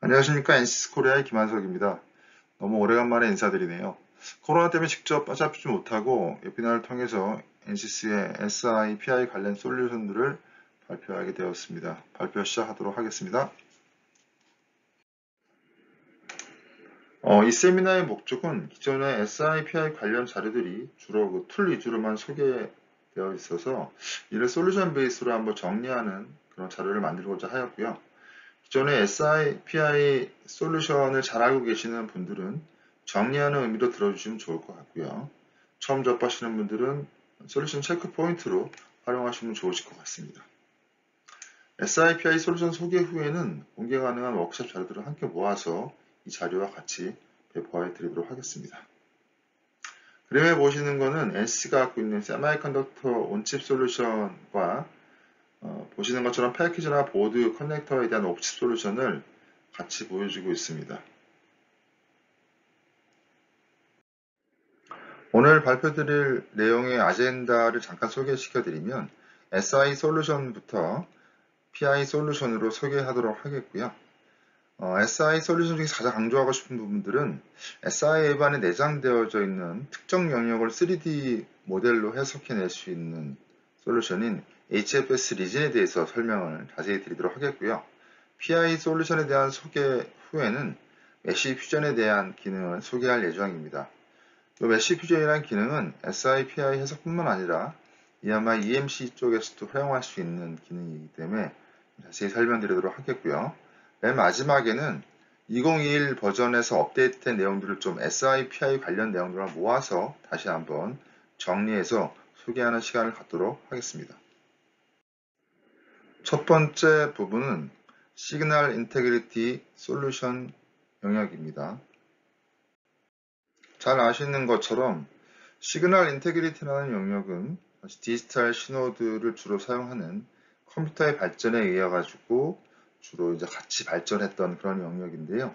안녕하십니까. NC스코리아의 김한석입니다. 너무 오래간만에 인사드리네요. 코로나 때문에 직접 찾아뵙지 못하고 웨비나를 통해서 NCS의 SI, PI 관련 솔루션들을 발표하게 되었습니다. 발표 시작하도록 하겠습니다. 이 세미나의 목적은 기존의 SI, PI 관련 자료들이 주로 그 툴 위주로만 소개되어 있어서 이를 솔루션 베이스로 한번 정리하는 그런 자료를 만들고자 하였고요. 기존의 SI, PI 솔루션을 잘 알고 계시는 분들은 정리하는 의미로 들어주시면 좋을 것 같고요. 처음 접하시는 분들은 솔루션 체크 포인트로 활용하시면 좋으실 것 같습니다. SI, PI 솔루션 소개 후에는 공개 가능한 워크숍 자료들을 함께 모아서 이 자료와 같이 배포해 드리도록 하겠습니다. 그림에 보시는 것은 NC가 갖고 있는 세마이컨덕터 온칩 솔루션과 보시는 것처럼 패키지나 보드 커넥터에 대한 옵칩 솔루션을 같이 보여주고 있습니다. 오늘 발표드릴 내용의 아젠다를 잠깐 소개시켜 드리면 SI 솔루션부터 PI 솔루션으로 소개하도록 하겠고요. SI 솔루션 중에서 가장 강조하고 싶은 부분들은 SI 앱 안에 내장되어져 있는 특정 영역을 3D 모델로 해석해낼 수 있는 솔루션인 HFS 리진에 대해서 설명을 자세히 드리도록 하겠고요. PI 솔루션에 대한 소개 후에는 메쉬 퓨전에 대한 기능을 소개할 예정입니다. 이 메쉬 퓨전이라는 기능은 SI, PI 해석뿐만 아니라 아마 EMC 쪽에서도 활용할 수 있는 기능이기 때문에 자세히 설명드리도록 하겠고요. 맨 마지막에는 2021 버전에서 업데이트된 내용들을 좀 SI, PI 관련 내용들을 모아서 다시 한번 정리해서 소개하는 시간을 갖도록 하겠습니다. 첫 번째 부분은 시그널 인테그리티 솔루션 영역입니다. 잘 아시는 것처럼 시그널 인테그리티라는 영역은 디지털 신호들을 주로 사용하는 컴퓨터의 발전에 의해 가지고 주로 이제 같이 발전했던 그런 영역인데요.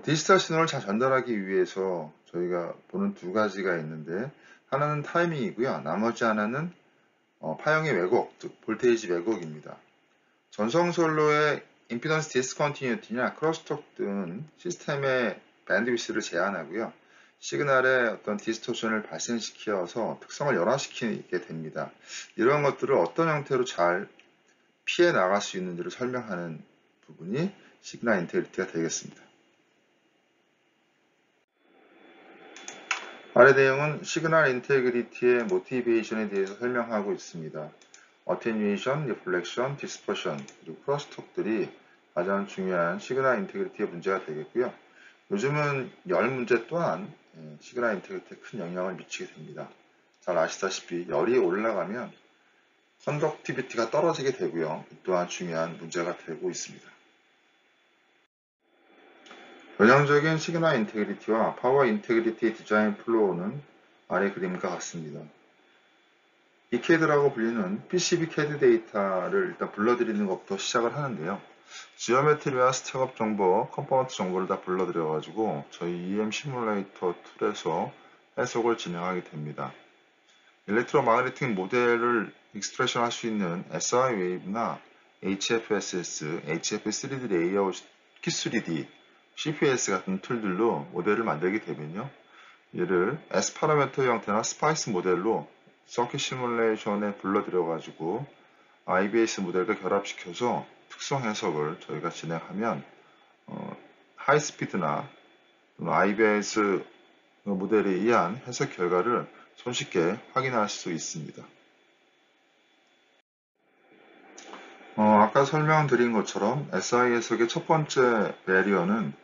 디지털 신호를 잘 전달하기 위해서 저희가 보는 두 가지가 있는데 하나는 타이밍이고요. 나머지 하나는 파형의 왜곡, 즉 볼테이지 왜곡입니다. 전성선로의 임피던스 디스컨티뉴티나 크로스톡 등은 시스템의 밴드위스를 제한하고요. 시그널의 어떤 디스토션을 발생시켜서 특성을 열화시키게 됩니다. 이런 것들을 어떤 형태로 잘 피해 나갈 수 있는지를 설명하는 부분이 시그널 인테그리티가 되겠습니다. 아래 내용은 시그널 인테그리티의 모티베이션에 대해서 설명하고 있습니다. 어테뉴에이션, 리플렉션, 디스퍼션, 그리고 크로스톡들이 가장 중요한 시그널 인테그리티의 문제가 되겠고요. 요즘은 열 문제 또한 시그널 인테그리티에 큰 영향을 미치게 됩니다. 잘 아시다시피 열이 올라가면 컨덕티비티가 떨어지게 되고요. 또한 중요한 문제가 되고 있습니다. 전형적인 시그널 인테그리티와 파워 인테그리티 디자인 플로우는 아래 그림과 같습니다. 이캐드라고 불리는 PCB 캐드 데이터를 일단 불러들이는 것부터 시작을 하는데요. 지오메트리와 스택업 정보, 컴포넌트 정보를 다 불러들여가지고 저희 EM 시뮬레이터 툴에서 해석을 진행하게 됩니다. 일렉트로마그네틱 모델을 익스트랙션 할 수 있는 SI 웨이브나 HFSS, HF3D 레이아웃 Q3D, CPS 같은 툴들로 모델을 만들게 되면요. 얘를 S 파라미터 형태나 스파이스 모델로 서킷 시뮬레이션에 불러들여가지고 IBS 모델과 결합시켜서 특성 해석을 저희가 진행하면 하이스피드나 IBS 모델에 의한 해석 결과를 손쉽게 확인할 수 있습니다. 아까 설명드린 것처럼 SI 해석의 첫 번째 배리어는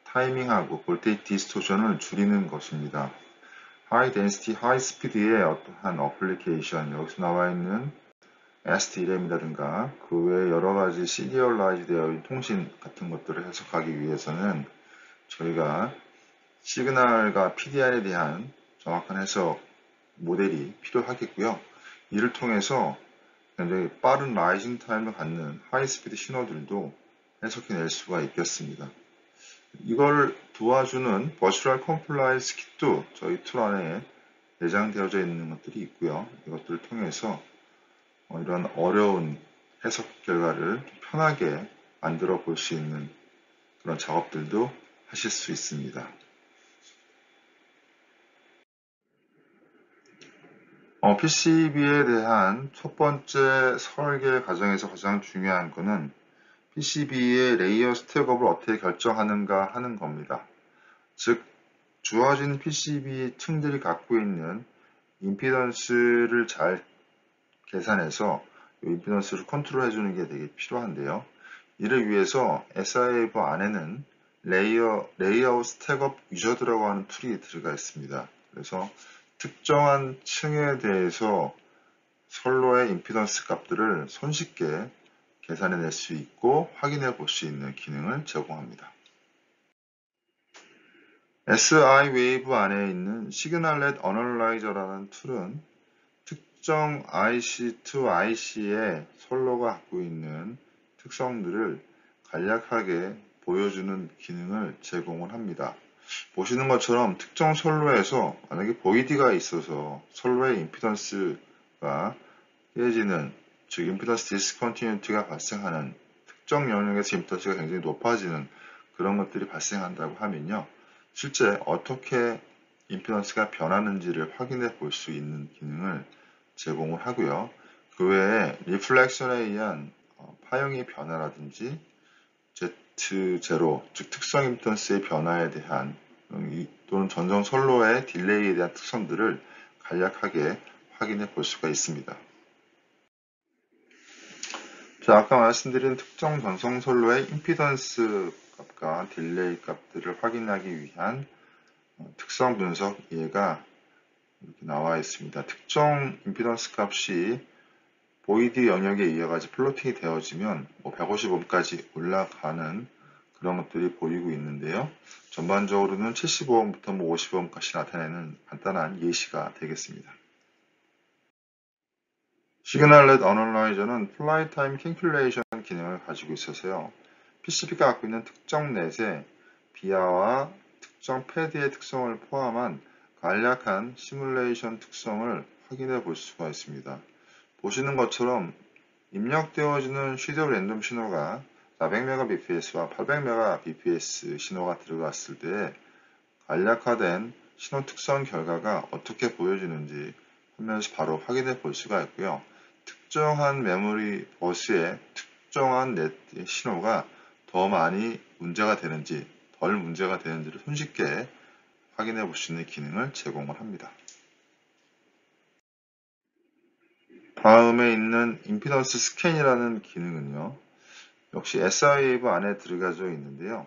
타이밍하고 볼테이지 디스토션을 줄이는 것입니다. 하이 덴시티, 하이 스피드의 어떠한 어플리케이션, 여기서 나와 있는 SDRAM이라든가 그 외에 여러 가지 시리얼라이즈 되어 있는 통신 같은 것들을 해석하기 위해서는 저희가 시그널과 PDR에 대한 정확한 해석 모델이 필요하겠고요. 이를 통해서 굉장히 빠른 라이징 타임을 갖는 하이스피드 신호들도 해석해낼 수가 있겠습니다. 이걸 도와주는 버추얼 컴플라이언스 킷도 저희 툴 안에 내장되어져 있는 것들이 있고요. 이것들을 통해서 이런 어려운 해석 결과를 편하게 만들어 볼 수 있는 그런 작업들도 하실 수 있습니다. PCB에 대한 첫 번째 설계 과정에서 가장 중요한 것은 PCB의 레이어 스택업을 어떻게 결정하는가 하는 겁니다. 즉, 주어진 PCB 층들이 갖고 있는 임피던스를 잘 계산해서 이 임피던스를 컨트롤 해주는 게 되게 필요한데요. 이를 위해서 SI웨이브 안에는 레이아웃 스택업 위저드라고 하는 툴이 들어가 있습니다. 그래서 특정한 층에 대해서 선로의 임피던스 값들을 손쉽게 계산해낼 수 있고 확인해 볼 수 있는 기능을 제공합니다. SI웨이브 안에 있는 시그널렛 어널라이저라는 툴은 특정 IC to IC의 선로가 갖고 있는 특성들을 간략하게 보여주는 기능을 제공을 합니다. 보시는 것처럼 특정 선로에서 만약에 보이드가 있어서 선로의 임피던스가 깨지는, 즉 임피던스 디스컨티뉴티가 발생하는, 특정 영역에서 임피던스가 굉장히 높아지는 그런 것들이 발생한다고 하면요. 실제 어떻게 임피던스가 변하는지를 확인해 볼 수 있는 기능을 제공을 하고요. 그 외에 리플렉션에 의한 파형의 변화라든지 Z0, 즉 특성 임피던스의 변화에 대한 또는 전송 선로의 딜레이에 대한 특성들을 간략하게 확인해 볼 수가 있습니다. 자, 아까 말씀드린 특정 전송 선로의 임피던스 값과 딜레이 값들을 확인하기 위한 특성 분석 예가 이렇게 나와 있습니다. 특정 임피던스 값이 보이드 영역에 이어가지 플로팅이 되어지면 150ohm까지 올라가는 그런 것들이 보이고 있는데요. 전반적으로는 75ohm부터 50ohm까지 나타내는 간단한 예시가 되겠습니다. 시그널렛 어널라이저는 플라이 타임 캘큘레이션 기능을 가지고 있어서요. PCB가 갖고 있는 특정 넷의 비하와 특정 패드의 특성을 포함한 간략한 시뮬레이션 특성을 확인해 볼 수가 있습니다. 보시는 것처럼 입력되어지는 쉐디오 랜덤 신호가 400Mbps와 800Mbps 신호가 들어갔을 때 간략화된 신호 특성 결과가 어떻게 보여지는지 화면에서 바로 확인해 볼 수가 있고요. 특정한 메모리 버스의 특정한 넷 신호가 더 많이 문제가 되는지 덜 문제가 되는지를 손쉽게 확인해 볼 수 있는 기능을 제공을 합니다. 다음에 있는 임피던스 스캔이라는 기능은요. 역시 SI웨이브 안에 들어가져 있는데요.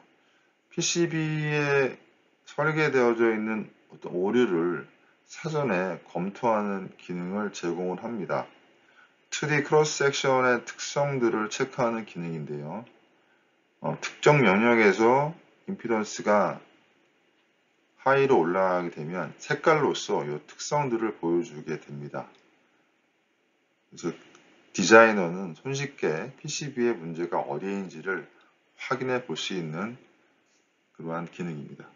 PCB에 설계되어져 있는 어떤 오류를 사전에 검토하는 기능을 제공을 합니다. 2D 크로스 섹션의 특성들을 체크하는 기능인데요. 특정 영역에서 임피던스가 하이로 올라가게 되면 색깔로서 이 특성들을 보여주게 됩니다. 그래서 디자이너는 손쉽게 PCB의 문제가 어디인지를 확인해 볼 수 있는 그러한 기능입니다.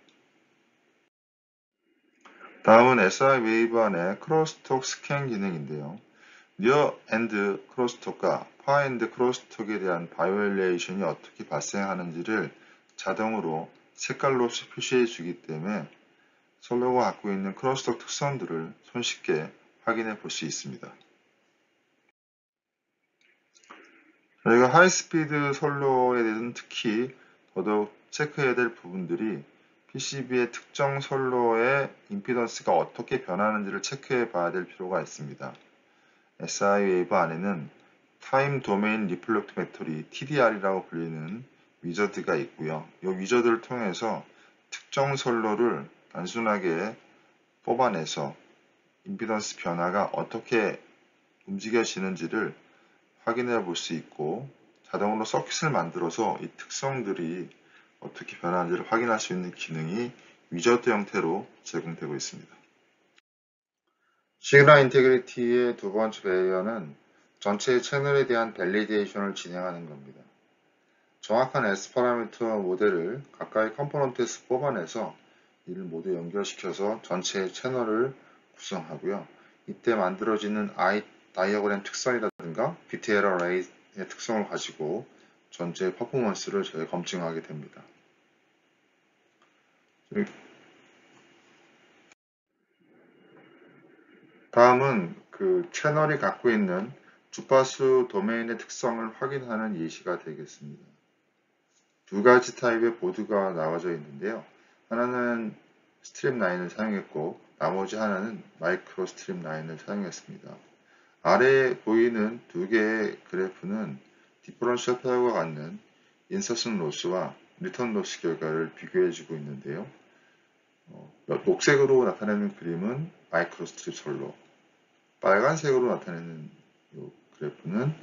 다음은 SI웨이브 안의 크로스톡 스캔 기능인데요. 니어 엔드 크로스톡과 파 엔드 크로스톡에 대한 바이올레이션이 어떻게 발생하는지를 자동으로 색깔로서 표시해 주기 때문에 선로가 갖고 있는 크로스톡 특성들을 손쉽게 확인해 볼 수 있습니다. 저희가 하이스피드 선로에 대해서는 특히 더더욱 체크해야 될 부분들이 PCB의 특정 선로의 임피던스가 어떻게 변하는지를 체크해 봐야 될 필요가 있습니다. SI웨이브 안에는 타임 도메인 리플렉토메터리 TDR이라고 불리는 위저드가 있고요. 이 위저드를 통해서 특정 선로를 단순하게 뽑아내서 임피던스 변화가 어떻게 움직여지는지를 확인해 볼 수 있고 자동으로 서킷을 만들어서 이 특성들이 어떻게 변하는지를 확인할 수 있는 기능이 위저드 형태로 제공되고 있습니다. 시그널 인테그리티의 두 번째 레이어는 전체 채널에 대한 밸리데이션을 진행하는 겁니다. 정확한 S 파라미터 모델을 각각의 컴포넌트에서 뽑아내서 이를 모두 연결시켜서 전체 채널을 구성하고요. 이때 만들어지는 다이어그램 특성이라든가 비트 에러 레이의 특성을 가지고 전체 퍼포먼스를 저희가 검증하게 됩니다. 다음은 그 채널이 갖고 있는 주파수 도메인의 특성을 확인하는 예시가 되겠습니다. 두 가지 타입의 보드가 나와져 있는데요. 하나는 스트립9을 사용했고 나머지 하나는 마이크로 스트립9을 사용했습니다. 아래에 보이는 두 개의 그래프는 디퍼런셜 페어가 갖는 인서션 로스와 리턴 로스 결과를 비교해주고 있는데요. 녹색으로 나타내는 그림은 마이크로 스트립 솔로, 빨간색으로 나타내는 이 그래프는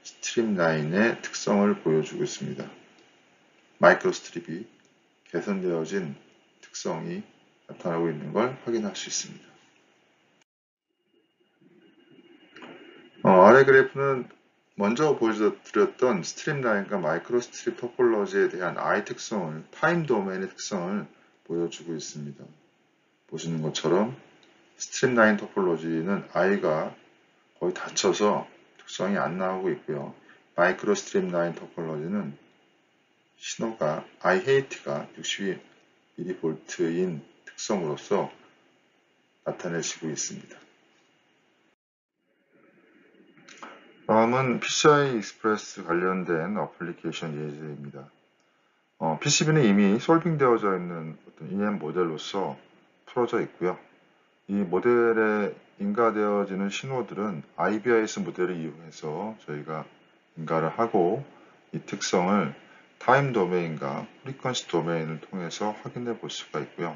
스트립9의 특성을 보여주고 있습니다. 마이크로 스트립이 개선되어진 특성이 나타나고 있는 걸 확인할 수 있습니다. 아래 그래프는 먼저 보여드렸던 스트립9과 마이크로 스트립 토폴로지에 대한 I 특성을, 타임 도메인의 특성을 보여주고 있습니다. 보시는 것처럼 스트립9 토폴로지는 I가 거의 닫혀서 특성이 안 나오고 있고요. 마이크로 스트립9 토폴로지는 신호가 I hate가 62mV인 특성으로서 나타내시고 있습니다. 다음은 PCI 익스프레스 관련된 어플리케이션 예제입니다. PCB는 이미 솔빙되어져 있는 어떤 EM 모델로서 풀어져 있고요. 이 모델에 인가되어지는 신호들은 IBIS 모델을 이용해서 저희가 인가를 하고 이 특성을 타임 도메인과 프리퀀시 도메인을 통해서 확인해 볼 수가 있고요.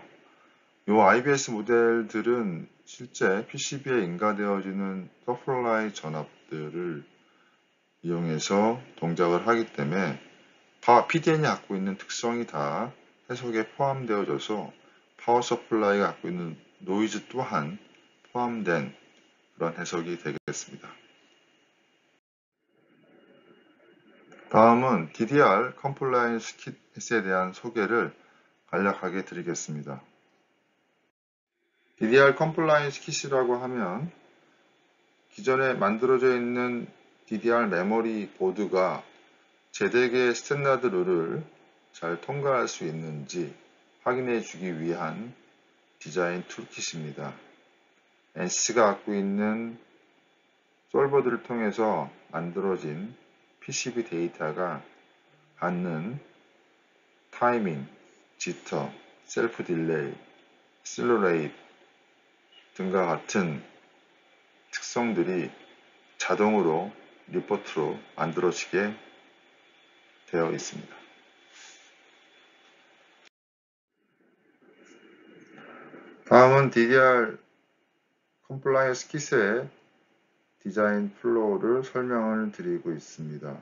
이 IBS 모델들은 실제 PCB에 인가되어지는 서플라이 전압들을 이용해서 동작을 하기 때문에 PDN이 갖고 있는 특성이 다 해석에 포함되어져서 파워 서플라이가 갖고 있는 노이즈 또한 포함된 그런 해석이 되겠습니다. 다음은 DDR 컴플라이언스 킷에 대한 소개를 간략하게 드리겠습니다. DDR 컴플라이언스 킷이라고 하면 기존에 만들어져 있는 DDR 메모리 보드가 제대의 스탠다드 룰을 잘 통과할 수 있는지 확인해 주기 위한 디자인 툴킷입니다. NC가 갖고 있는 솔버들을 통해서 만들어진 PCB 데이터가 갖는 타이밍, 지터, 셀프 딜레이, 슬로 레이트 등과 같은 특성들이 자동으로 리포트로 만들어지게 되어 있습니다. 다음은 DDR 컴플라이언스 킷의 디자인 플로우를 설명을 드리고 있습니다.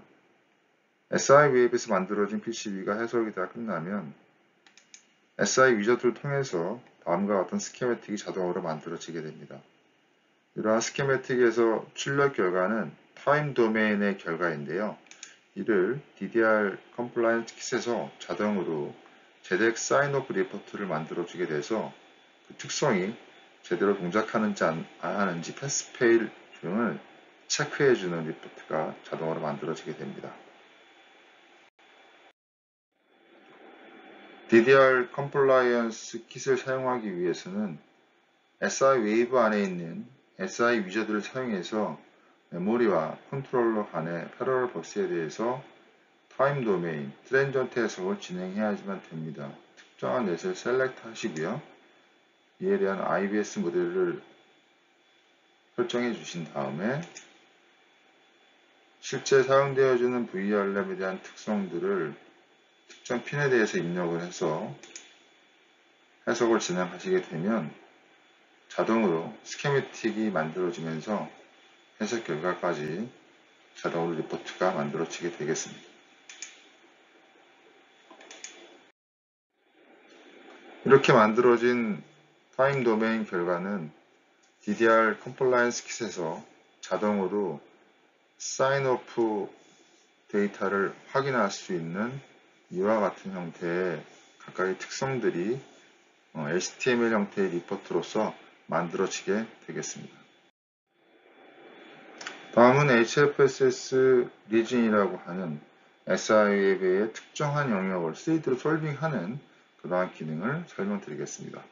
SI 웨이브에서 만들어진 PCB가 해석이 다 끝나면 SI 위저드를 통해서 다음과 같은 스키매틱이 자동으로 만들어지게 됩니다. 이러한 스키매틱에서 출력 결과는 타임 도메인의 결과인데요. 이를 DDR 컴플라이언스 킷에서 자동으로 제덱 사인 오프 리포트를 만들어주게 돼서 그 특성이 제대로 동작하는지 안 하는지 패스 페일 등을 체크해주는 리포트가 자동으로 만들어지게 됩니다. DDR 컴플라이언스 킷을 사용하기 위해서는 SI 웨이브 안에 있는 SI 위저드를 사용해서 메모리와 컨트롤러 간의 패러럴 버스에 대해서 타임 도메인, 트랜전트 해석을 진행해야지만 됩니다. 특정한 넷을 셀렉트 하시고요. 이에 대한 IBS 모델을 설정해 주신 다음에 실제 사용되어지는 VR램에 대한 특성들을 특정 핀에 대해서 입력을 해서 해석을 진행하시게 되면 자동으로 스케매틱이 만들어지면서 해석 결과까지 자동으로 리포트가 만들어지게 되겠습니다. 이렇게 만들어진 타임 도메인 결과는 DDR 컴플라이언스 킷에서 자동으로 사인 오프 데이터를 확인할 수 있는 이와 같은 형태의 각각의 특성들이 HTML 형태의 리포트로서 만들어지게 되겠습니다. 다음은 HFSS 리진이라고 하는 SIW의 특정한 영역을 3D로 솔빙하는 그러한 기능을 설명드리겠습니다.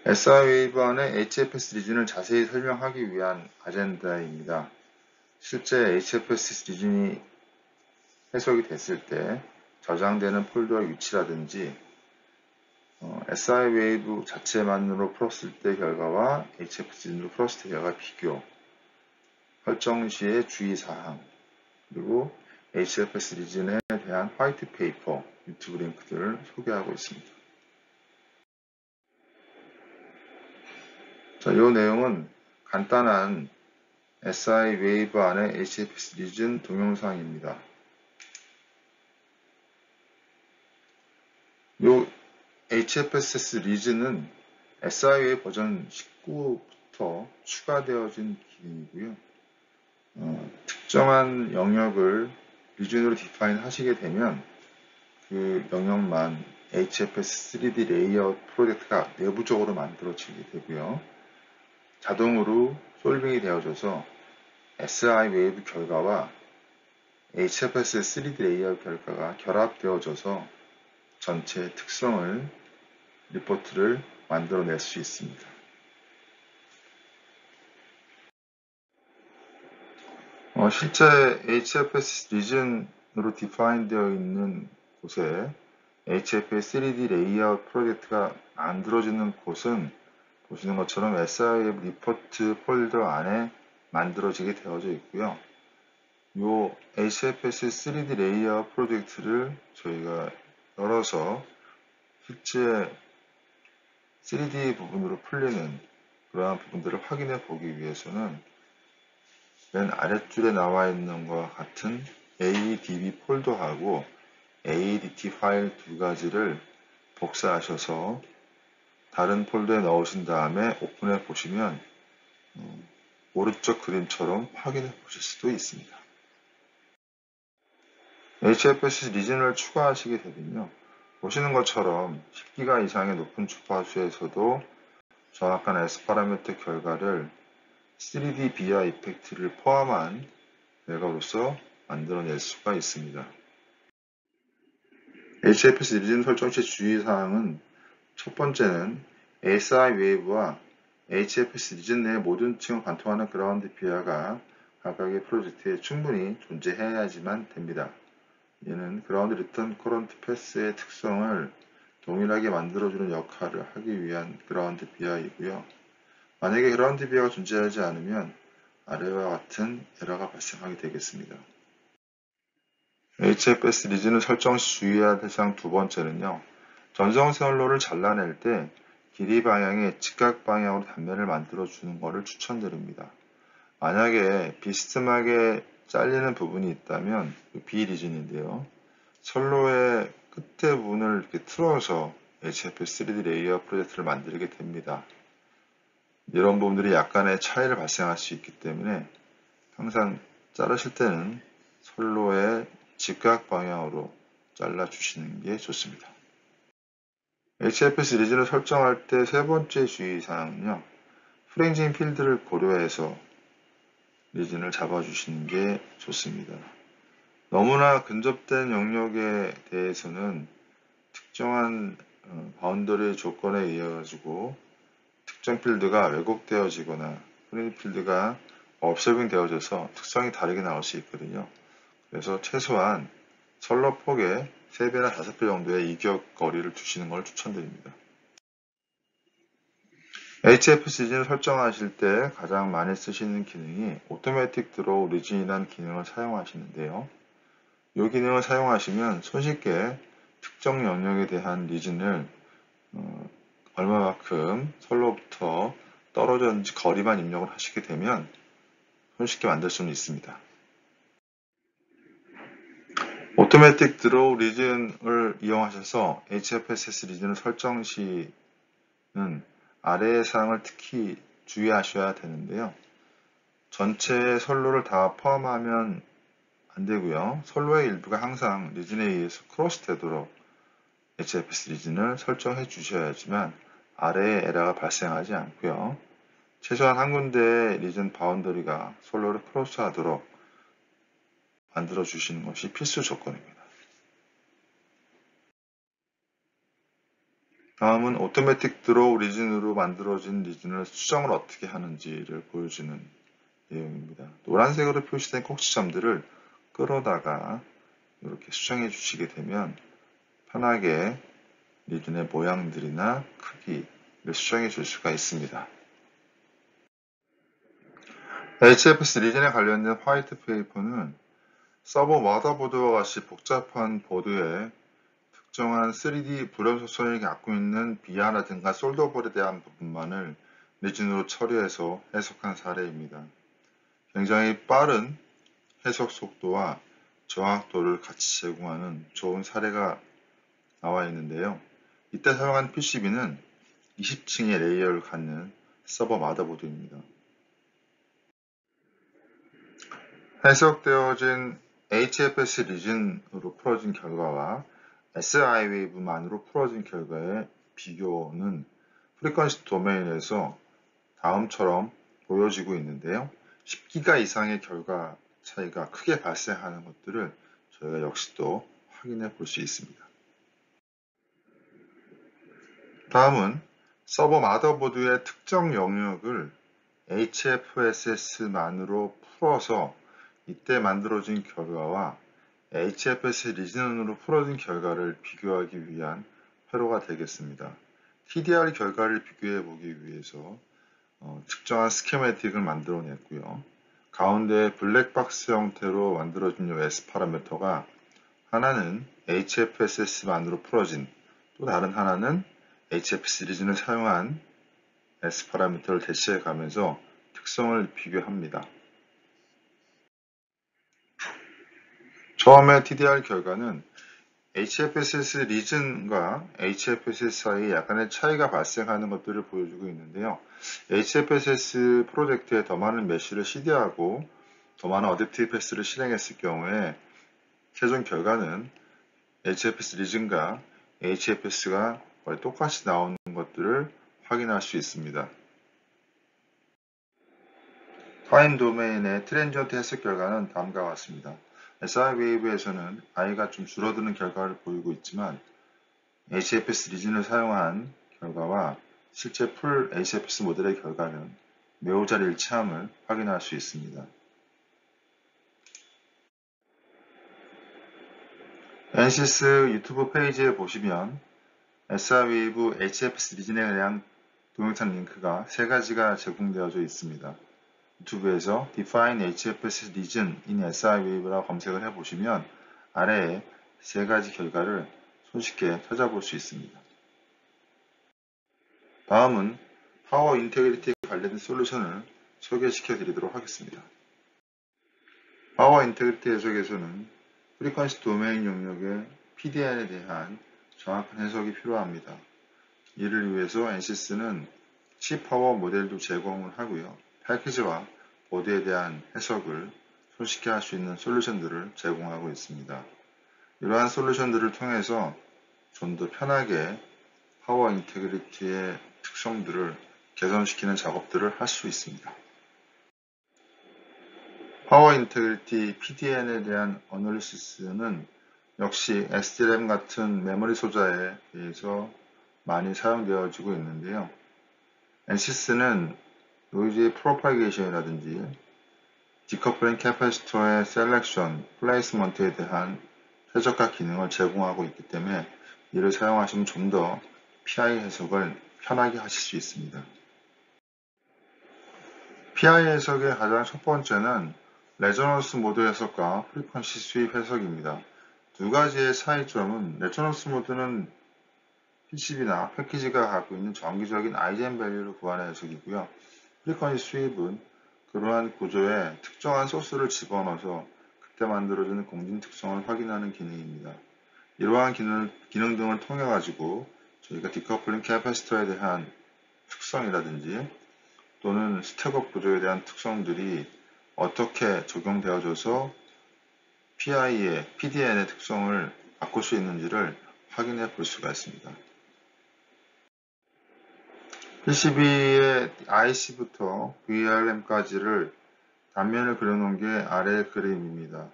SI 웨이브 안에 HFS 리진을 자세히 설명하기 위한 아젠다입니다. 실제 HFS 리진이 해석이 됐을 때 저장되는 폴더의 위치라든지 SI 웨이브 자체만으로 풀었을 때 결과와 HFS 리진으로 풀었을 때 결과 비교, 설정 시의 주의사항, 그리고 HFS 리진에 대한 화이트 페이퍼, 유튜브 링크들을 소개하고 있습니다. 자, 이 내용은 간단한 SI 웨이브 안의 HFS 리진 동영상입니다. 이 HFS 리진은 SI 웨이브 버전 19부터 추가되어진 기능이고요. 특정한 영역을 리진으로 디파인 하시게 되면 그 영역만 HFS 3D 레이아웃 프로젝트가 내부적으로 만들어지게 되고요. 자동으로 솔빙이 되어져서 SI 웨이브 결과와 HFS 3D 레이아웃 결과가 결합되어져서 전체 특성을 리포트를 만들어낼 수 있습니다. 실제 HFS 리전으로 디파인 되어 있는 곳에 HFS 3D 레이아웃 프로젝트가 만들어지는 곳은 보시는 것처럼 SIF 리포트 폴더 안에 만들어지게 되어져 있고요. 이 HFS 3D 레이아웃 프로젝트를 저희가 열어서 실제 3D 부분으로 풀리는 그러한 부분들을 확인해 보기 위해서는 맨 아랫줄에 나와 있는 것과 같은 ADB 폴더하고 ADT 파일 두 가지를 복사하셔서 다른 폴더에 넣으신 다음에 오픈해 보시면 오른쪽 그림처럼 확인해 보실 수도 있습니다. HFS 리진을 추가하시게 되면요. 보시는 것처럼 10기가 이상의 높은 주파수에서도 정확한 S 파라미터 결과를 3D 비아 이펙트를 포함한 결과로서 만들어낼 수가 있습니다. HFS 리진 설정 시 주의사항은 첫 번째는 SI 웨이브와 HFS 리진 내 모든 층을 관통하는 그라운드 비아가 각각의 프로젝트에 충분히 존재해야지만 됩니다. 얘는 그라운드 리턴 커런트 패스의 특성을 동일하게 만들어주는 역할을 하기 위한 그라운드 비아이고요. 만약에 그라운드 비아가 존재하지 않으면 아래와 같은 에러가 발생하게 되겠습니다. HFS 리진을 설정 시 주의해야 할 사항 두 번째는요. 전송 선로를 잘라낼 때 길이 방향의 직각 방향으로 단면을 만들어주는 것을 추천드립니다. 만약에 비스듬하게 잘리는 부분이 있다면 B 리진인데요. 선로의 끝에 부분을 이렇게 틀어서 HFS 3D 레이아웃 프로젝트를 만들게 됩니다. 이런 부분들이 약간의 차이를 발생할 수 있기 때문에 항상 자르실 때는 선로의 직각 방향으로 잘라주시는 게 좋습니다. HFS 리진을 설정할 때 세 번째 주의사항은요. 프레임징 필드를 고려해서 리진을 잡아주시는 게 좋습니다. 너무나 근접된 영역에 대해서는 특정한 바운더리 조건에 의해 가지고 특정 필드가 왜곡되어지거나 프레임 필드가 업서빙 되어져서 특성이 다르게 나올 수 있거든요. 그래서 최소한 선로 폭의 3배나 5배 정도의 이격 거리를 두시는 걸 추천드립니다. HFS 리진을 설정하실 때 가장 많이 쓰시는 기능이 오토매틱 드로우 리진이라는 기능을 사용하시는데요. 이 기능을 사용하시면 손쉽게 특정 영역에 대한 리진을 얼마만큼 선로부터 떨어졌는지 거리만 입력을 하시게 되면 손쉽게 만들 수는 있습니다. 오토매틱 드로우 리진을 이용하셔서 HFS 리진을 설정 시는 아래의 사항을 특히 주의하셔야 되는데요. 전체 선로를 다 포함하면 안 되고요. 선로의 일부가 항상 리진에 의해서 크로스 되도록 HFS 리진을 설정해 주셔야지만 아래에 에러가 발생하지 않고요. 최소한 한 군데의 리진 바운더리가 선로를 크로스하도록 만들어 주시는 것이 필수 조건입니다. 다음은 오토매틱 드로우 리진으로 만들어진 리진을 수정을 어떻게 하는지를 보여주는 내용입니다. 노란색으로 표시된 꼭지점들을 끌어다가 이렇게 수정해 주시게 되면 편하게 리진의 모양들이나 크기를 수정해 줄 수가 있습니다. HFS 리진에 관련된 화이트 페이퍼는 서버 마더보드와 같이 복잡한 보드에 특정한 3D 불연 소선을 갖고 있는 비하라든가 솔더볼에 대한 부분만을 리진으로 처리해서 해석한 사례입니다. 굉장히 빠른 해석 속도와 정확도를 같이 제공하는 좋은 사례가 나와 있는데요. 이때 사용한 PCB는 20층의 레이어를 갖는 서버 마더보드입니다. 해석되어진 HFS 리진으로 풀어진 결과와 SI 웨이브만으로 풀어진 결과의 비교는 프리퀀시 도메인에서 다음처럼 보여지고 있는데요. 10기가 이상의 결과 차이가 크게 발생하는 것들을 저희가 역시 또 확인해 볼 수 있습니다. 다음은 서버 마더보드의 특정 영역을 HFSS만으로 풀어서 이때 만들어진 결과와 HFS 리진으로 풀어진 결과를 비교하기 위한 회로가 되겠습니다. TDR 결과를 비교해 보기 위해서 특정한 스키매틱을 만들어냈고요. 가운데 블랙박스 형태로 만들어진 이 S 파라미터가 하나는 HFSS만으로 풀어진 또 다른 하나는 HFS 리진을 사용한 S 파라미터를 대체해 가면서 특성을 비교합니다. 처음에 TDR 결과는 HFSS 리즌과 HFSS 사이에 약간의 차이가 발생하는 것들을 보여주고 있는데요. HFSS 프로젝트에 더 많은 메쉬를 CD하고 더 많은 어댑티브 패스를 실행했을 경우에 최종 결과는 HFS 리즌과 HFS가 거의 똑같이 나오는 것들을 확인할 수 있습니다. 타임 도메인의 트랜지언트 해석 결과는 다음과 같습니다. SI 웨이브에서는 I가 좀 줄어드는 결과를 보이고 있지만 HFS 리진을 사용한 결과와 실제 풀 HFS 모델의 결과는 매우 잘 일치함을 확인할 수 있습니다. NCS 유튜브 페이지에 보시면 SI 웨이브 HFS 리진에 대한 동영상 링크가 3가지가 제공되어져 있습니다. 유튜브에서 Define HFS Region in SI Wave라고 검색을 해보시면 아래에 3가지 결과를 손쉽게 찾아볼 수 있습니다. 다음은 파워 인테그리티에 관련된 솔루션을 소개시켜 드리도록 하겠습니다. 파워 인테그리티 해석에서는 프리퀀시 도메인 영역의 PDN에 대한 정확한 해석이 필요합니다. 이를 위해서 NCS는 칩 파워 모델도 제공을 하고요. 패키지와 보드에 대한 해석을 손쉽게 할 수 있는 솔루션들을 제공하고 있습니다. 이러한 솔루션들을 통해서 좀 더 편하게 파워 인테그리티의 특성들을 개선시키는 작업들을 할 수 있습니다. 파워 인테그리티 PDN에 대한 어널리시스는 역시 SDRAM 같은 메모리 소자에 대해서 많이 사용되어지고 있는데요. NCS는 노이즈 프로파게이션이라든지 디커플링 캐패시터의 셀렉션, 플레이스먼트에 대한 최적화 기능을 제공하고 있기 때문에 이를 사용하시면 좀 더 PI 해석을 편하게 하실 수 있습니다. PI 해석의 가장 첫 번째는 레저넌스 모드 해석과 프리퀀시 수입 해석입니다. 두 가지의 차이점은 레저넌스 모드는 PCB나 패키지가 갖고 있는 정기적인 아이젠 밸류를 구하는 해석이고요. 프리퀀시 수입은 그러한 구조에 특정한 소스를 집어넣어서 그때 만들어지는 공진 특성을 확인하는 기능입니다. 이러한 기능 등을 통해 가지고 저희가 디커플링 캐패시터에 대한 특성이라든지 또는 스택업 구조에 대한 특성들이 어떻게 적용되어져서 PI의, PDN의 특성을 바꿀 수 있는지를 확인해 볼 수가 있습니다. PCB의 IC부터 VRM까지를 단면을 그려놓은 게 아래의 그림입니다.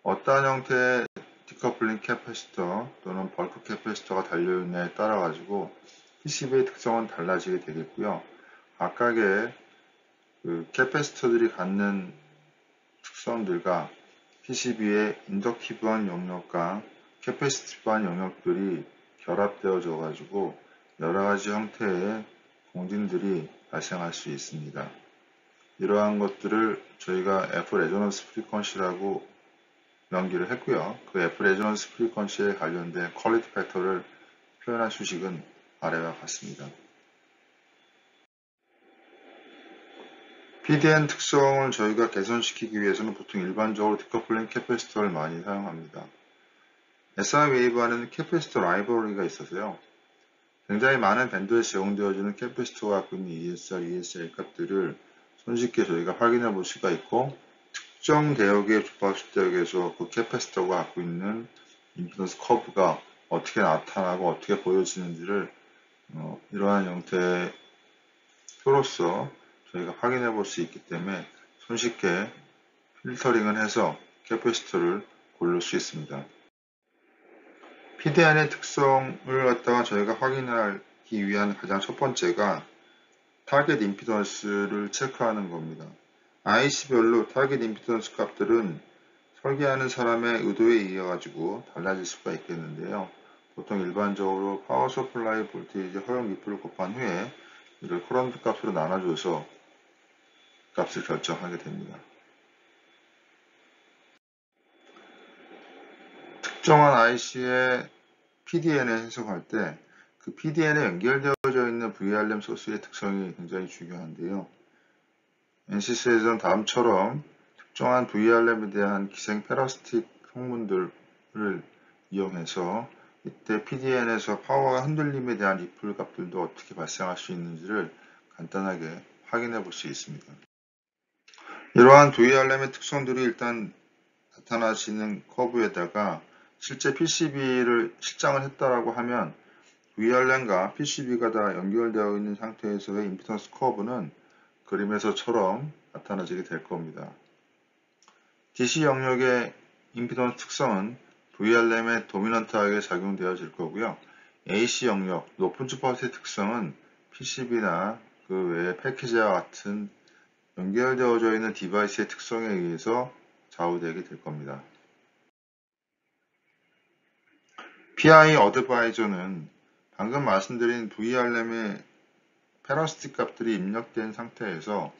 어떠한 형태의 디커플링 캐패시터 또는 벌크 캐패시터가 달려있냐에 따라 가지고 PCB의 특성은 달라지게 되겠고요. 각각의 그 캐패시터들이 갖는 특성들과 PCB의 인덕티브한 영역과 캐패시티브한 영역들이 결합되어져 가지고 여러 가지 형태의 공진들이 발생할 수 있습니다. 이러한 것들을 저희가 F 레조넌스 프리퀀시라고 명기를 했고요. 그 F 레조넌스 프리퀀시에 관련된 퀄리티 팩터를 표현한 수식은 아래와 같습니다. PDN 특성을 저희가 개선시키기 위해서는 보통 일반적으로 디커플링 캐패시터를 많이 사용합니다. SI 웨이브와는 캐패시터 라이브러리가 있어서요. 굉장히 많은 밴드에 제공되어지는 캐패시터가 갖고 있는 ESR, ESL 값들을 손쉽게 저희가 확인해 볼 수가 있고, 특정 대역의 주파수 대역에서 그 캐패시터가 갖고 있는 임피던스 커브가 어떻게 나타나고 어떻게 보여지는지를 이러한 형태의 표로서 저희가 확인해 볼 수 있기 때문에 손쉽게 필터링을 해서 캐패시터를 고를 수 있습니다. PDN의 특성을 갖다가 저희가 확인하기 위한 가장 첫 번째가 타겟 임피던스를 체크하는 겁니다. IC별로 타겟 임피던스 값들은 설계하는 사람의 의도에 의해 가지고 달라질 수가 있겠는데요. 보통 일반적으로 파워 서플라이 볼테이지 허용 리플을 곱한 후에 이를 커런트 값으로 나눠줘서 값을 결정하게 됩니다. 특정한 IC의 PDN을 해석할 때 그 PDN에 연결되어져 있는 VRM 소스의 특성이 굉장히 중요한데요. NCS에서는 다음처럼 특정한 VRM에 대한 기생 페라스틱 성분들을 이용해서 이때 PDN에서 파워와 흔들림에 대한 리플 값들도 어떻게 발생할 수 있는지를 간단하게 확인해 볼 수 있습니다. 이러한 VRM의 특성들이 일단 나타나시는 커브에다가 실제 PCB를 실장을 했다라고 하면 VRM과 PCB가 다 연결되어 있는 상태에서의 임피던스 커브는 그림에서처럼 나타나지게 될 겁니다. DC 영역의 임피던스 특성은 VRM에 도미넌트하게 작용되어질 거고요. AC 영역, 높은 주파수의 특성은 PCB나 그 외의 패키지와 같은 연결되어져 있는 디바이스의 특성에 의해서 좌우되게 될 겁니다. PI 어드바이저는 방금 말씀드린 VRM의 페라스틱 값들이 입력된 상태에서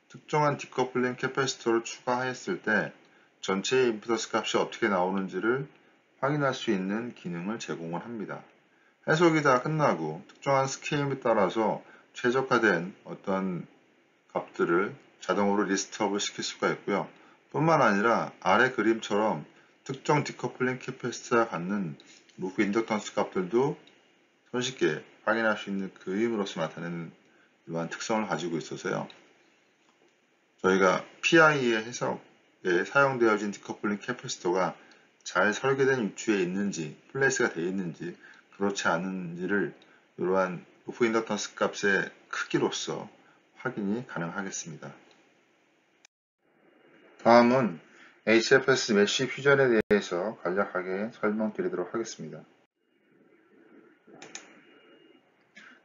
특정한 디커플링 캐패시터를 추가했을 때 전체의 임피던스 값이 어떻게 나오는지를 확인할 수 있는 기능을 제공을 합니다. 해석이 다 끝나고 특정한 스케일에 따라서 최적화된 어떤 값들을 자동으로 리스트업을 시킬 수가 있고요. 뿐만 아니라 아래 그림처럼 특정 디커플링 캐패시터가 갖는 무브 인덕턴스 값들도 손쉽게 확인할 수 있는 그림으로서 나타내는 이러한 특성을 가지고 있어서요. 저희가 PI의 해석에 사용되어진 디커플링 캐패시터가 잘 설계된 위치에 있는지, 플레이스가 되어 있는지, 그렇지 않은지를 이러한 무브 인덕턴스 값의 크기로서 확인이 가능하겠습니다. 다음은 HFS 메쉬 퓨전에 대해서 간략하게 설명드리도록 하겠습니다.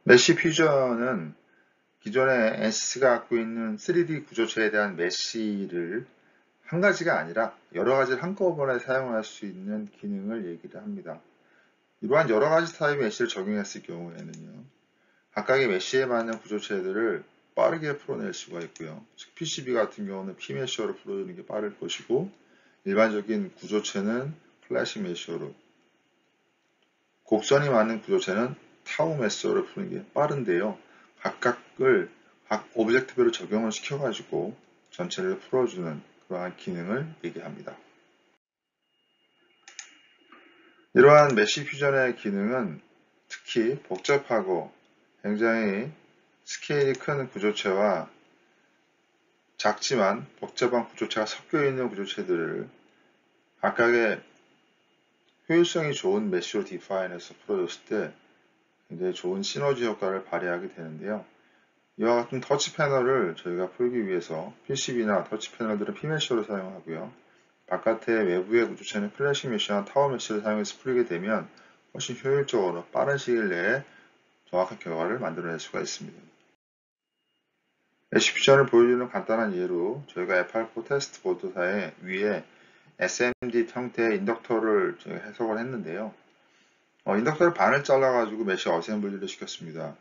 메쉬 퓨전은 기존의 NCS가 갖고 있는 3D 구조체에 대한 메쉬를 한 가지가 아니라 여러 가지를 한꺼번에 사용할 수 있는 기능을 얘기를 합니다. 이러한 여러 가지 타입의 메쉬를 적용했을 경우에는요, 각각의 메쉬에 맞는 구조체들을 빠르게 풀어낼 수가 있고요. 즉 PCB 같은 경우는 P메셔로 풀어주는 게 빠를 것이고, 일반적인 구조체는 클래식 메셔로, 곡선이 맞는 구조체는 타우 메셔로 푸는 게 빠른데요. 각 오브젝트별로 적용을 시켜가지고 전체를 풀어주는 그러한 기능을 얘기합니다. 이러한 메쉬 퓨전의 기능은 특히 복잡하고 굉장히 스케일이 큰 구조체와 작지만 복잡한 구조체가 섞여 있는 구조체들을 각각의 효율성이 좋은 메쉬로 디파인해서 풀어줬을 때 굉장히 좋은 시너지 효과를 발휘하게 되는데요. 이와 같은 터치 패널을 저희가 풀기 위해서 PCB나 터치 패널들은 P메쉬로 사용하고요. 바깥의 외부의 구조체는 클래식 메쉬나 타워 메쉬를 사용해서 풀게 되면 훨씬 효율적으로 빠른 시일 내에 정확한 결과를 만들어낼 수가 있습니다. 엑시큐션을 보여주는 간단한 예로 저희가 F8 테스트 보드사의 위에 SMD 형태의 인덕터를 저희가 해석을 했는데요. 인덕터를 반을 잘라가지고 메쉬 어셈블리를 시켰습니다.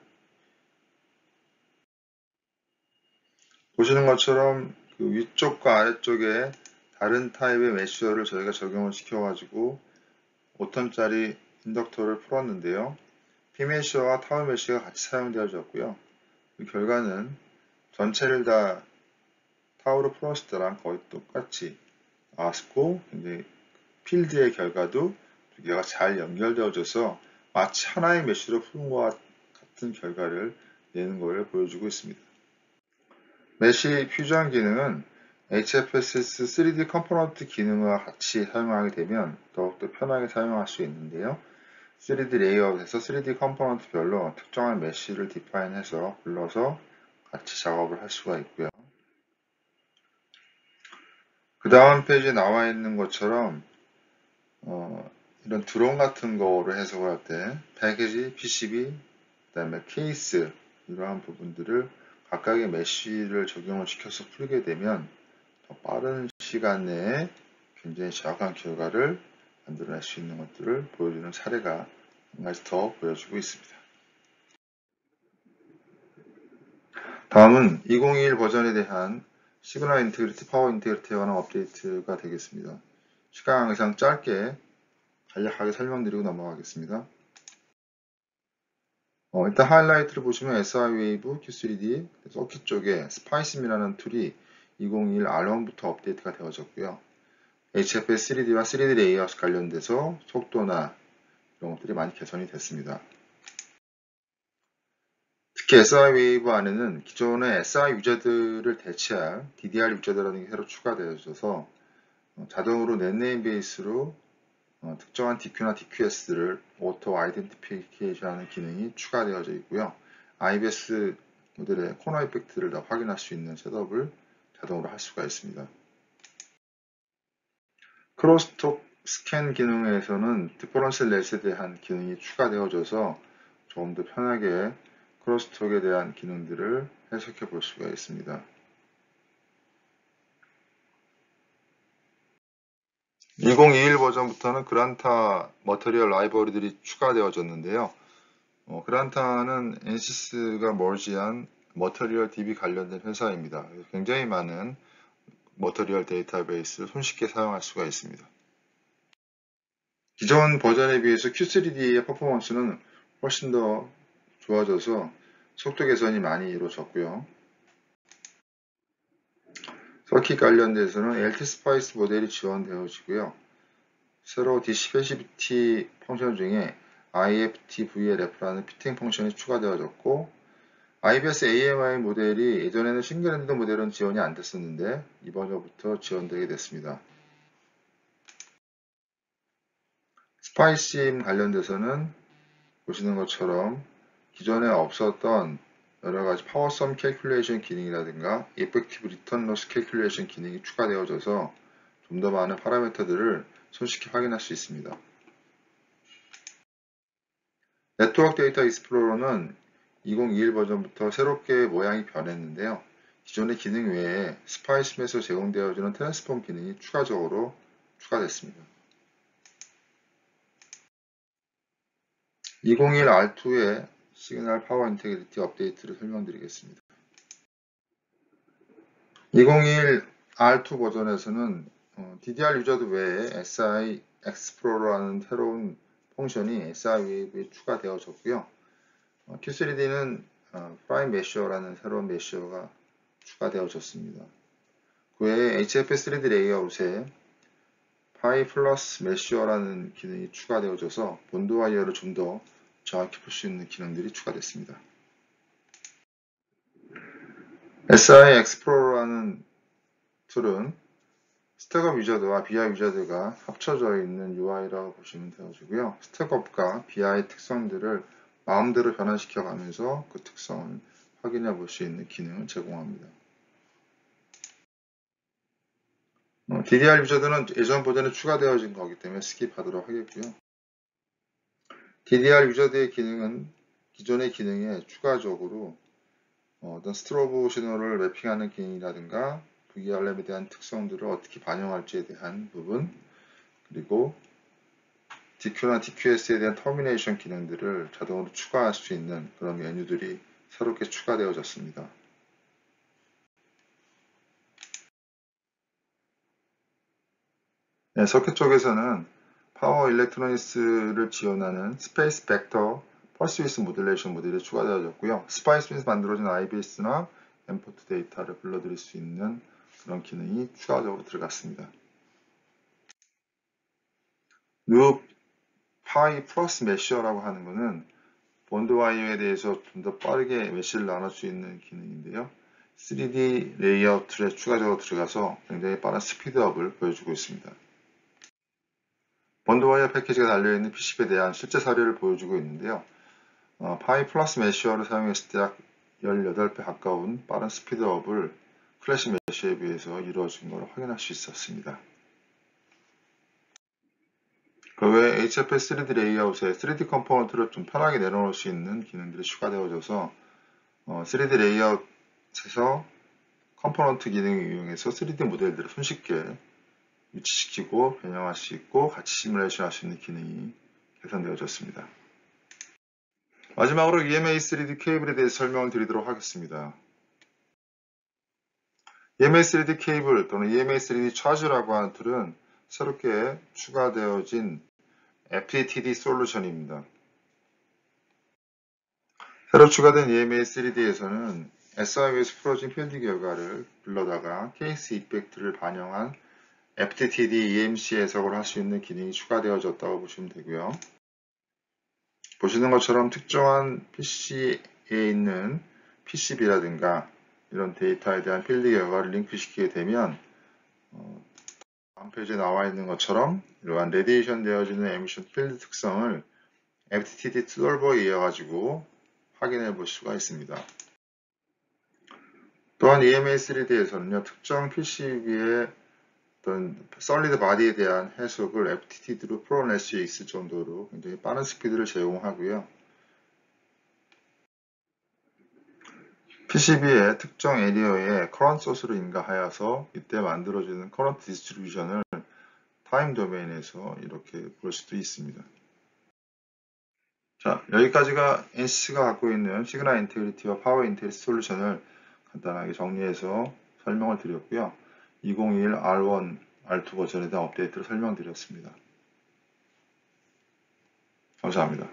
보시는 것처럼 그 위쪽과 아래쪽에 다른 타입의 메쉬어를 저희가 적용을 시켜가지고 5톤짜리 인덕터를 풀었는데요. P메쉬와 타워 메쉬가 같이 사용되어졌고요. 그 결과는 전체를 다 타워로 풀었을 때랑 거의 똑같이 나왔고, 이제 필드의 결과도 두 개가 잘 연결되어져서 마치 하나의 메쉬로 푸는 것과 같은 결과를 내는 것을 보여주고 있습니다. 메쉬 퓨전 기능은 HFSS 3D 컴포넌트 기능과 같이 사용하게 되면 더욱더 편하게 사용할 수 있는데요. 3D 레이아웃에서 3D 컴포넌트별로 특정한 메쉬를 디파인해서 불러서 같이 작업을 할 수가 있고요. 그 다음 페이지에 나와 있는 것처럼 이런 드론 같은 거를 해석할 때 패키지, PCB, 그 다음에 케이스 이러한 부분들을 각각의 메쉬를 적용을 시켜서 풀게 되면 더 빠른 시간 내에 굉장히 정확한 결과를 만들어낼 수 있는 것들을 보여주는 사례가 한 가지 더 보여주고 있습니다. 다음은 2021 버전에 대한 시그널 인테그리티, 파워 인테그리티에 관한 업데이트가 되겠습니다. 시간 관계상 짧게 간략하게 설명드리고 넘어가겠습니다. 일단 하이라이트를 보시면 SI 웨이브, Q3D, 서킷 쪽에 스파이심이라는 툴이 2021 R1부터 업데이트가 되어졌고요. HFS 3D와 3D 레이아웃 관련돼서 속도나 이런 것들이 많이 개선이 됐습니다. 특히 SI 웨이브 안에는 기존의 SI 유저들을 대체할 DDR 유저들이라는 게 새로 추가되어져서 자동으로 넷네임 베이스로 특정한 DQ나 DQS를 오토 아이덴티피케이션 하는 기능이 추가되어져 있고요. IBS 모델의 코너 이펙트를 다 확인할 수 있는 셋업을 자동으로 할 수가 있습니다. 크로스톡 스캔 기능에서는 디퍼런스 렛에 대한 기능이 추가되어져서 조금 더 편하게 크로스톡에 대한 기능들을 해석해 볼 수가 있습니다. 2021 버전부터는 그란타 머터리얼 라이브러리들이 추가되어졌는데요. 그란타는 엔시스가 머지한 머터리얼 DB 관련된 회사입니다. 굉장히 많은 머터리얼 데이터베이스를 손쉽게 사용할 수가 있습니다. 기존 버전에 비해서 Q3D의 퍼포먼스는 훨씬 더 좋아져서 속도 개선이 많이 이루어졌고요. 서킷 관련돼서는 LTSPICE 모델이 지원되어지고요. 새로 DCPCBT 펑션 중에 IFTVLF라는 피팅 펑션이 추가되어졌고, IBS AMI 모델이 예전에는 싱글핸드 모델은 지원이 안 됐었는데 이번부터 지원되게 됐습니다. 스파이심 관련돼서는 보시는 것처럼 기존에 없었던 여러가지 파워섬 캘큘레이션 기능이라든가 이펙티브 리턴 로스 캘큘레이션 기능이 추가되어져서 좀 더 많은 파라미터들을 손쉽게 확인할 수 있습니다. 네트워크 데이터 익스플로러는 2021 버전부터 새롭게 모양이 변했는데요. 기존의 기능 외에 스파이심에서 제공되어지는 트랜스폼 기능이 추가적으로 추가됐습니다. 2021 R2의 시그널 파워 인테그리티 업데이트를 설명드리겠습니다. 2021 R2 버전에서는 DDR 유저드 외에 SI Explore라는 새로운 펑션이 SI 웨이브에 추가되어졌고요. Q3D는 프라임 메쉬어라는 새로운 메쉬어가 추가되어졌습니다. 그 외에 HFS 3D 레이아웃에 파이 플러스 메쉬어라는 기능이 추가되어져서 본드 와이어를 좀 더 정확히 풀 수 있는 기능들이 추가됐습니다. SI Explorer라는 툴은 스택업 유저드와 BI 유저드가 합쳐져 있는 UI라고 보시면 되어지고요. 스택업과 BI 특성들을 마음대로 변환시켜 가면서 그 특성을 확인해 볼 수 있는 기능을 제공합니다. DDR 유저들은 예전 버전에 추가되어진 거기 때문에 스킵하도록 하겠고요. DDR 유저드의 기능은 기존의 기능에 추가적으로 어떤 스트로브 신호를 매핑하는 기능이라든가 VR램에 대한 특성들을 어떻게 반영할지에 대한 부분, 그리고 DQ나 DQS에 대한 터미네이션 기능들을 자동으로 추가할 수 있는 그런 메뉴들이 새롭게 추가되어졌습니다. 네, 서킷 쪽에서는 파워 일렉트로닉스를 지원하는 스페이스 벡터 펄스 위스 모듈레이션 모델이 추가되어졌고요. 스파이스에서 만들어진 IBS나 엠포트 데이터를 불러들일 수 있는 그런 기능이 추가적으로 들어갔습니다. 누 파이 플러스 메시어라고 하는 것은 본드 와이어에 대해서 좀 더 빠르게 메시를 나눌 수 있는 기능인데요. 3D 레이아웃 툴에 추가적으로 들어가서 굉장히 빠른 스피드업을 보여주고 있습니다. 본드와이어 패키지가 달려있는 PCB에 대한 실제 사례를 보여주고 있는데요. 파이 플러스 메시어를 사용했을 때 약 18배 가까운 빠른 스피드업을 클래식 메시어에 비해서 이루어진 것을 확인할 수 있었습니다. 그 외에 HFS 3D 레이아웃에 3D 컴포넌트를 좀 편하게 내려놓을 수 있는 기능들이 추가되어져서 3D 레이아웃에서 컴포넌트 기능을 이용해서 3D 모델들을 손쉽게 위치시키고 변형할 수 있고 같이 시뮬레이션 할 수 있는 기능이 개선되어졌습니다. 마지막으로 EMA 3D 케이블에 대해서 설명을 드리도록 하겠습니다. EMA 3D 케이블 또는 EMA 3D 차지라고 하는 툴은 새롭게 추가되어진 FTD 솔루션입니다. 새로 추가된 EMA 3D에서는 SIO에서 풀어진 필드 결과를 불러다가 케이스 이펙트를 반영한 FTD EMC 해석을 할 수 있는 기능이 추가되어졌다고 보시면 되고요. 보시는 것처럼 특정한 PC에 있는 PCB라든가 이런 데이터에 대한 필드 결과를 링크시키게 되면 다음 페이지에 나와 있는 것처럼 이러한 레디에이션 되어지는 에미션 필드 특성을 FTD 솔버에 의해 가지고 확인해 볼 수가 있습니다. 또한 EMA3D에서는요, 특정 PCB의 어떤 솔리드 바디에 대한 해석을 FTD로 풀어낼 수 있을 정도로 굉장히 빠른 스피드를 제공하고요. PCB의 특정 에리어에 커런트 소스를 인가하여서 이때 만들어지는 커런트 디스트리뷰션을 타임 도메인에서 이렇게 볼 수도 있습니다. 자, 여기까지가 NCC가 갖고 있는 시그널 인테그리티와 파워 인테그리티 솔루션을 간단하게 정리해서 설명을 드렸고요. 2021 R1, R2 버전에 대한 업데이트를 설명드렸습니다. 감사합니다.